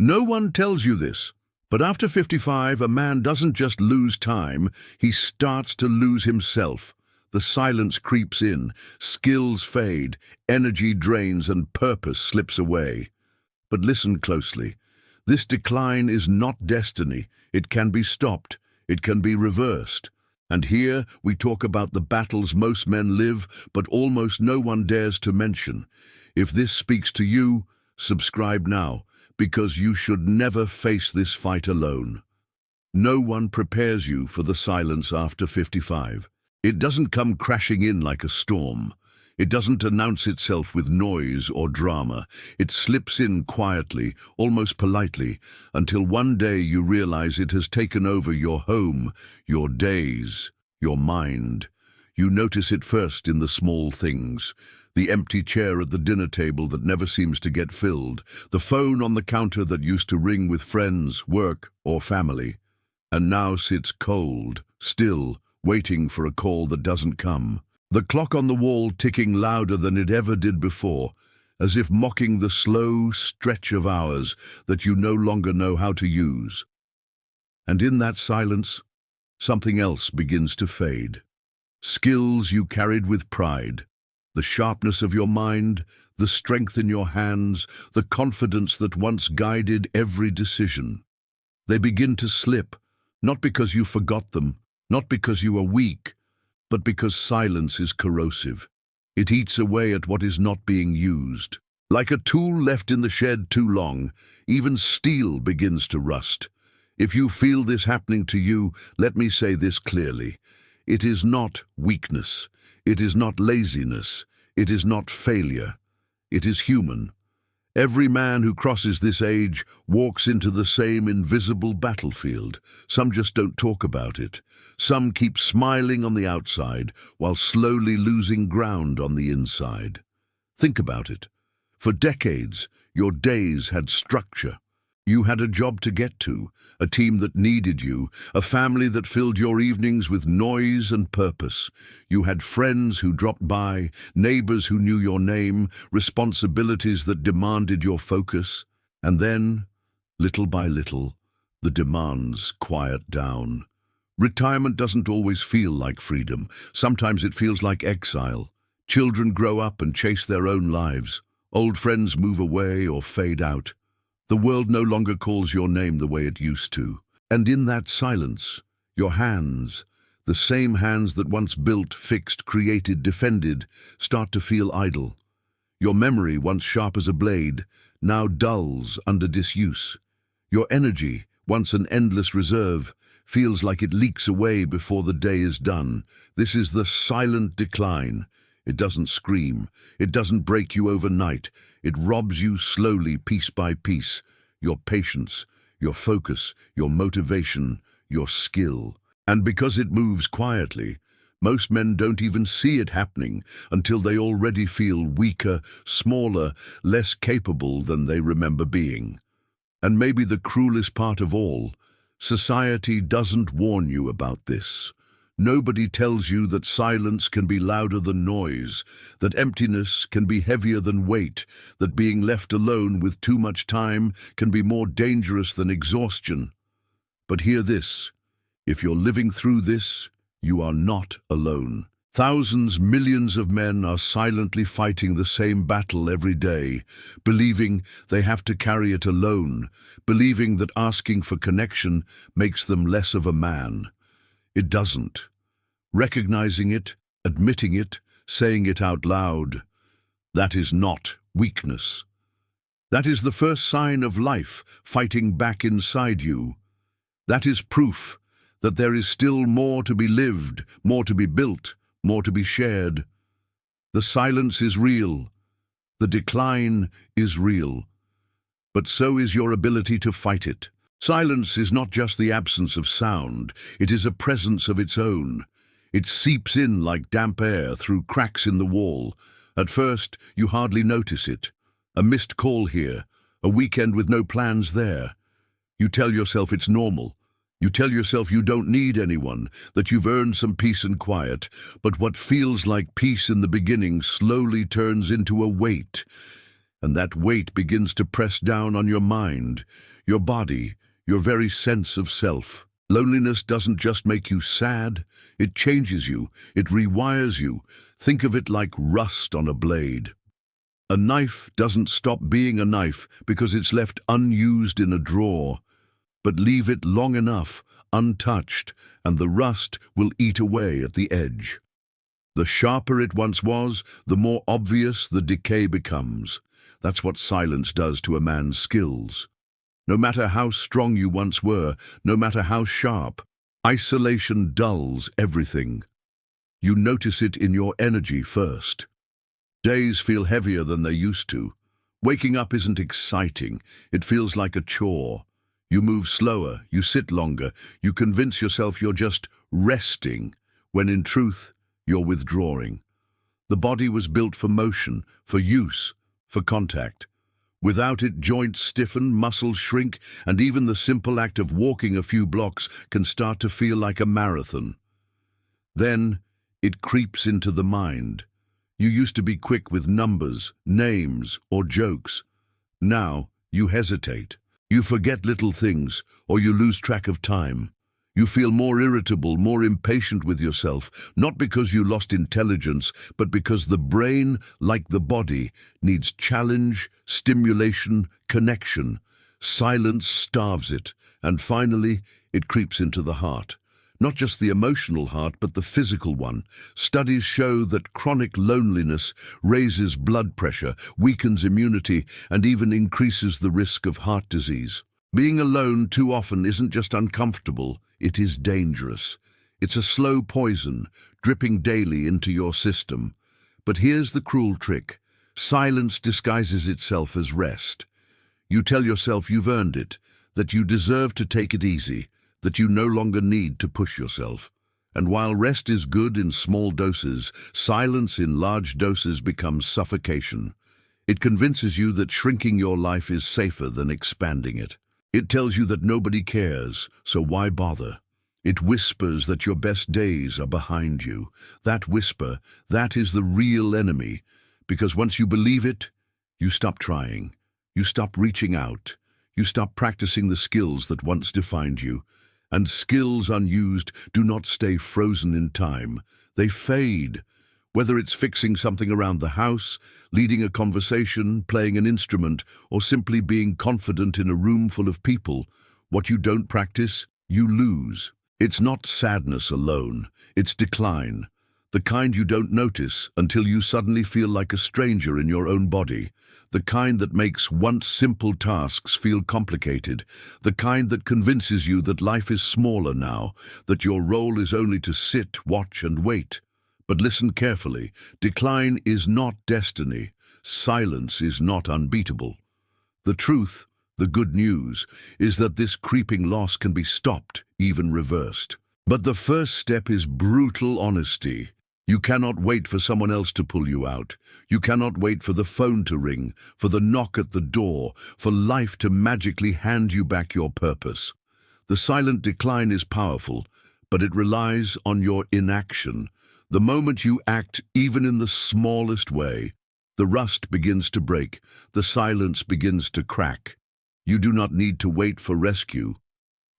No one tells you this, but after 55, a man doesn't just lose time, he starts to lose himself. The silence creeps in, skills fade, energy drains, and purpose slips away. But listen closely. This decline is not destiny. It can be stopped. It can be reversed. And here we talk about the battles most men live, but almost no one dares to mention. If this speaks to you, subscribe now, because you should never face this fight alone. No one prepares you for the silence after 55. It doesn't come crashing in like a storm. It doesn't announce itself with noise or drama. It slips in quietly, almost politely, until one day you realize it has taken over your home, your days, your mind. You notice it first in the small things. The empty chair at the dinner table that never seems to get filled. The phone on the counter that used to ring with friends, work, or family, and now sits cold, still, waiting for a call that doesn't come. The clock on the wall ticking louder than it ever did before, as if mocking the slow stretch of hours that you no longer know how to use. And in that silence, something else begins to fade. Skills you carried with pride, the sharpness of your mind, the strength in your hands, the confidence that once guided every decision. They begin to slip, not because you forgot them, not because you are weak, but because silence is corrosive. It eats away at what is not being used. Like a tool left in the shed too long, even steel begins to rust. If you feel this happening to you, let me say this clearly. It is not weakness. It is not laziness. It is not failure. It is human. Every man who crosses this age walks into the same invisible battlefield. Some just don't talk about it. Some keep smiling on the outside while slowly losing ground on the inside. Think about it. For decades, your days had structure. You had a job to get to, a team that needed you, a family that filled your evenings with noise and purpose. You had friends who dropped by, neighbors who knew your name, responsibilities that demanded your focus. And then, little by little, the demands quiet down. Retirement doesn't always feel like freedom. Sometimes it feels like exile. Children grow up and chase their own lives. Old friends move away or fade out. The world no longer calls your name the way it used to. And in that silence, your hands, the same hands that once built, fixed, created, defended, start to feel idle. Your memory, once sharp as a blade, now dulls under disuse. Your energy, once an endless reserve, feels like it leaks away before the day is done. This is the silent decline. It doesn't scream. It doesn't break you overnight. It robs you slowly, piece by piece. Your patience, your focus, your motivation, your skill. And because it moves quietly, most men don't even see it happening until they already feel weaker, smaller, less capable than they remember being. And maybe the cruelest part of all, society doesn't warn you about this. Nobody tells you that silence can be louder than noise, that emptiness can be heavier than weight, that being left alone with too much time can be more dangerous than exhaustion. But hear this, if you're living through this, you are not alone. Thousands, millions of men are silently fighting the same battle every day, believing they have to carry it alone, believing that asking for connection makes them less of a man. It doesn't. Recognizing it, admitting it, saying it out loud, that is not weakness. That is the first sign of life fighting back inside you. That is proof that there is still more to be lived, more to be built, more to be shared. The silence is real. The decline is real. But so is your ability to fight it. Silence is not just the absence of sound, it is a presence of its own. It seeps in like damp air through cracks in the wall. At first, you hardly notice it. A missed call here, a weekend with no plans there. You tell yourself it's normal. You tell yourself you don't need anyone, that you've earned some peace and quiet. But what feels like peace in the beginning slowly turns into a weight. and that weight begins to press down on your mind, your body, your very sense of self. Loneliness doesn't just make you sad, it changes you, it rewires you. Think of it like rust on a blade. A knife doesn't stop being a knife because it's left unused in a drawer, but leave it long enough, untouched, and the rust will eat away at the edge. The sharper it once was, the more obvious the decay becomes. That's what silence does to a man's skills. No matter how strong you once were, no matter how sharp, isolation dulls everything. You notice it in your energy first. Days feel heavier than they used to. Waking up isn't exciting, it feels like a chore. You move slower, you sit longer, you convince yourself you're just resting, when in truth, you're withdrawing. The body was built for motion, for use, for contact. Without it, joints stiffen, muscles shrink, and even the simple act of walking a few blocks can start to feel like a marathon. Then, it creeps into the mind. You used to be quick with numbers, names, or jokes. Now, you hesitate. You forget little things, or you lose track of time. You feel more irritable, more impatient with yourself, not because you lost intelligence, but because the brain, like the body, needs challenge, stimulation, connection. Silence starves it, and finally, it creeps into the heart. Not just the emotional heart, but the physical one. Studies show that chronic loneliness raises blood pressure, weakens immunity, and even increases the risk of heart disease. Being alone too often isn't just uncomfortable, it is dangerous. It's a slow poison, dripping daily into your system. But here's the cruel trick. Silence disguises itself as rest. You tell yourself you've earned it, that you deserve to take it easy, that you no longer need to push yourself. And while rest is good in small doses, silence in large doses becomes suffocation. It convinces you that shrinking your life is safer than expanding it. It tells you that nobody cares, so why bother? It whispers that your best days are behind you. That whisper, that is the real enemy, because once you believe it, you stop trying. You stop reaching out. You stop practicing the skills that once defined you. And skills unused do not stay frozen in time. They fade. Whether it's fixing something around the house, leading a conversation, playing an instrument, or simply being confident in a room full of people, what you don't practice, you lose. It's not sadness alone, it's decline. The kind you don't notice until you suddenly feel like a stranger in your own body. The kind that makes once simple tasks feel complicated. The kind that convinces you that life is smaller now, that your role is only to sit, watch, and wait. But listen carefully. Decline is not destiny. Silence is not unbeatable. The truth, the good news, is that this creeping loss can be stopped, even reversed. But the first step is brutal honesty. You cannot wait for someone else to pull you out. You cannot wait for the phone to ring, for the knock at the door, for life to magically hand you back your purpose. The silent decline is powerful, but it relies on your inaction. The moment you act, even in the smallest way, the rust begins to break, the silence begins to crack. You do not need to wait for rescue.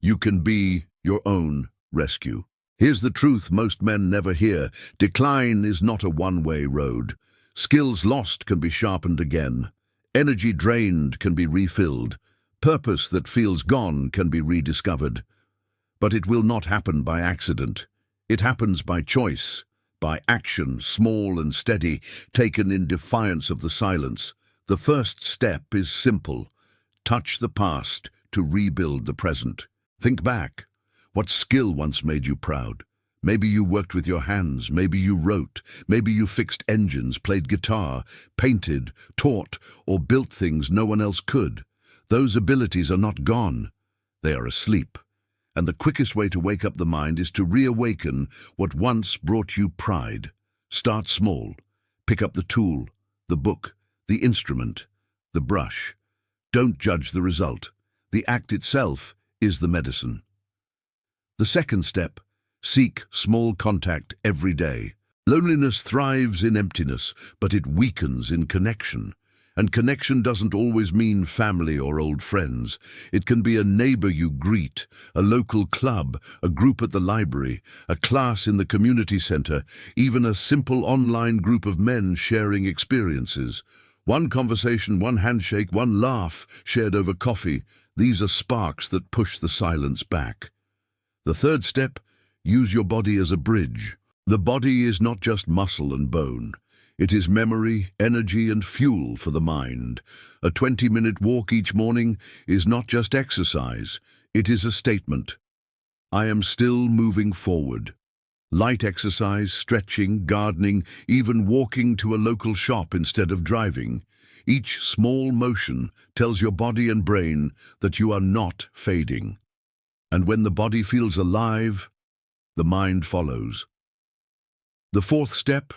You can be your own rescue. Here's the truth most men never hear. Decline is not a one-way road. Skills lost can be sharpened again. Energy drained can be refilled. Purpose that feels gone can be rediscovered. But it will not happen by accident. It happens by choice, by action, small and steady, taken in defiance of the silence. The first step is simple. Touch the past to rebuild the present. Think back. What skill once made you proud? Maybe you worked with your hands, maybe you wrote, maybe you fixed engines, played guitar, painted, taught, or built things no one else could. Those abilities are not gone. They are asleep. And the quickest way to wake up the mind is to reawaken what once brought you pride. Start small. Pick up the tool, the book, the instrument, the brush. Don't judge the result. The act itself is the medicine. The second step, seek small contact every day. Loneliness thrives in emptiness, but it weakens in connection. And connection doesn't always mean family or old friends. It can be a neighbor you greet, a local club, a group at the library, a class in the community center, even a simple online group of men sharing experiences. One conversation, one handshake, one laugh shared over coffee. These are sparks that push the silence back. The third step, use your body as a bridge. The body is not just muscle and bone. It is memory, energy, and fuel for the mind. A 20-minute walk each morning is not just exercise. It is a statement. I am still moving forward. Light exercise, stretching, gardening, even walking to a local shop instead of driving. Each small motion tells your body and brain that you are not fading. And when the body feels alive, the mind follows. The fourth step,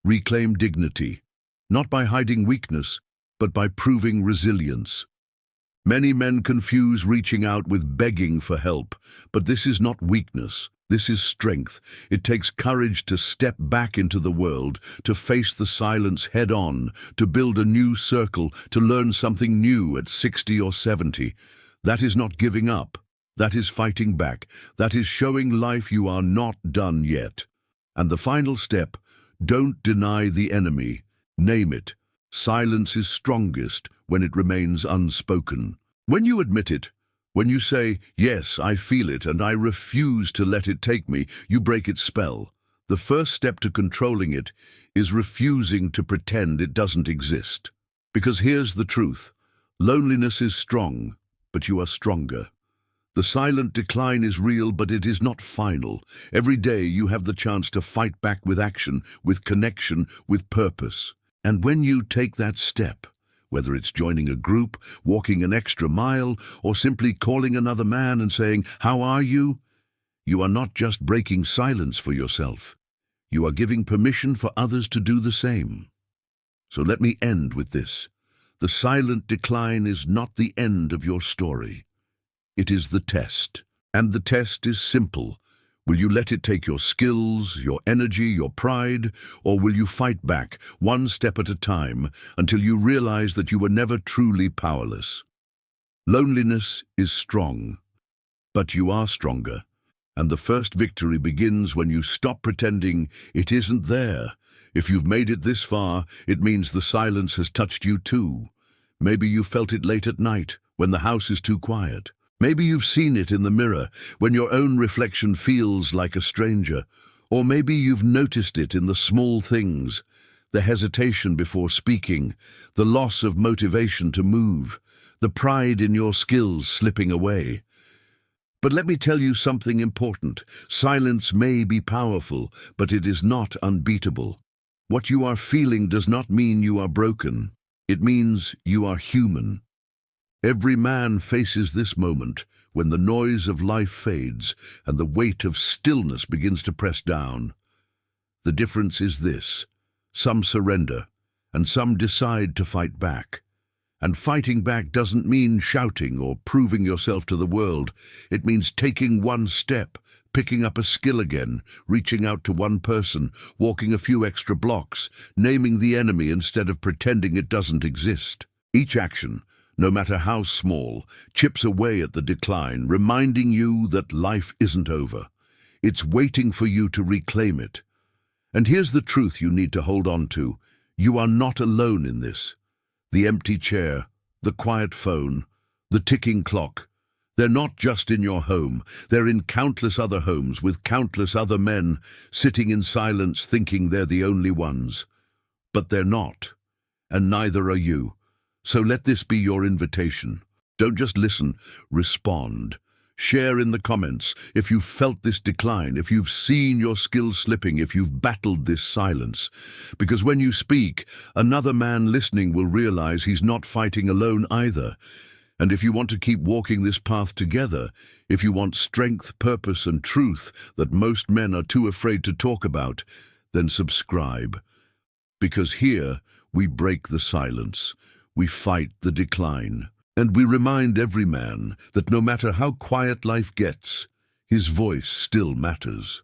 reclaim dignity, not by hiding weakness, but by proving resilience. Many men confuse reaching out with begging for help, but this is not weakness. This is strength. It takes courage to step back into the world, to face the silence head-on, to build a new circle, to learn something new at 60 or 70. That is not giving up. That is fighting back. That is showing life you are not done yet. And the final step, don't deny the enemy. Name it. Silence is strongest when it remains unspoken. When you admit it, when you say, yes, I feel it and I refuse to let it take me, you break its spell. The first step to controlling it is refusing to pretend it doesn't exist. Because here's the truth. Loneliness is strong, but you are stronger. The silent decline is real, but it is not final. Every day you have the chance to fight back with action, with connection, with purpose. And when you take that step, whether it's joining a group, walking an extra mile, or simply calling another man and saying, how are you? You are not just breaking silence for yourself. You are giving permission for others to do the same. So let me end with this. The silent decline is not the end of your story. It is the test. And the test is simple. Will you let it take your skills, your energy, your pride, or will you fight back, one step at a time, until you realize that you were never truly powerless? Loneliness is strong, but you are stronger. And the first victory begins when you stop pretending it isn't there. If you've made it this far, it means the silence has touched you too. Maybe you felt it late at night, when the house is too quiet. Maybe you've seen it in the mirror, when your own reflection feels like a stranger. Or maybe you've noticed it in the small things, the hesitation before speaking, the loss of motivation to move, the pride in your skills slipping away. But let me tell you something important. Silence may be powerful, but it is not unbeatable. What you are feeling does not mean you are broken. It means you are human. Every man faces this moment when the noise of life fades and the weight of stillness begins to press down. The difference is this: some surrender, and some decide to fight back. And fighting back doesn't mean shouting or proving yourself to the world. It means taking one step, picking up a skill again, reaching out to one person, walking a few extra blocks, naming the enemy instead of pretending it doesn't exist. Each action, no matter how small, chips away at the decline, reminding you that life isn't over. It's waiting for you to reclaim it. And here's the truth you need to hold on to. You are not alone in this. The empty chair, the quiet phone, the ticking clock, they're not just in your home. They're in countless other homes with countless other men sitting in silence thinking they're the only ones. But they're not, and neither are you. So let this be your invitation. Don't just listen, respond. Share in the comments if you've felt this decline, if you've seen your skills slipping, if you've battled this silence. Because when you speak, another man listening will realize he's not fighting alone either. And if you want to keep walking this path together, if you want strength, purpose, and truth that most men are too afraid to talk about, then subscribe. Because here we break the silence. We fight the decline, and we remind every man that no matter how quiet life gets, his voice still matters.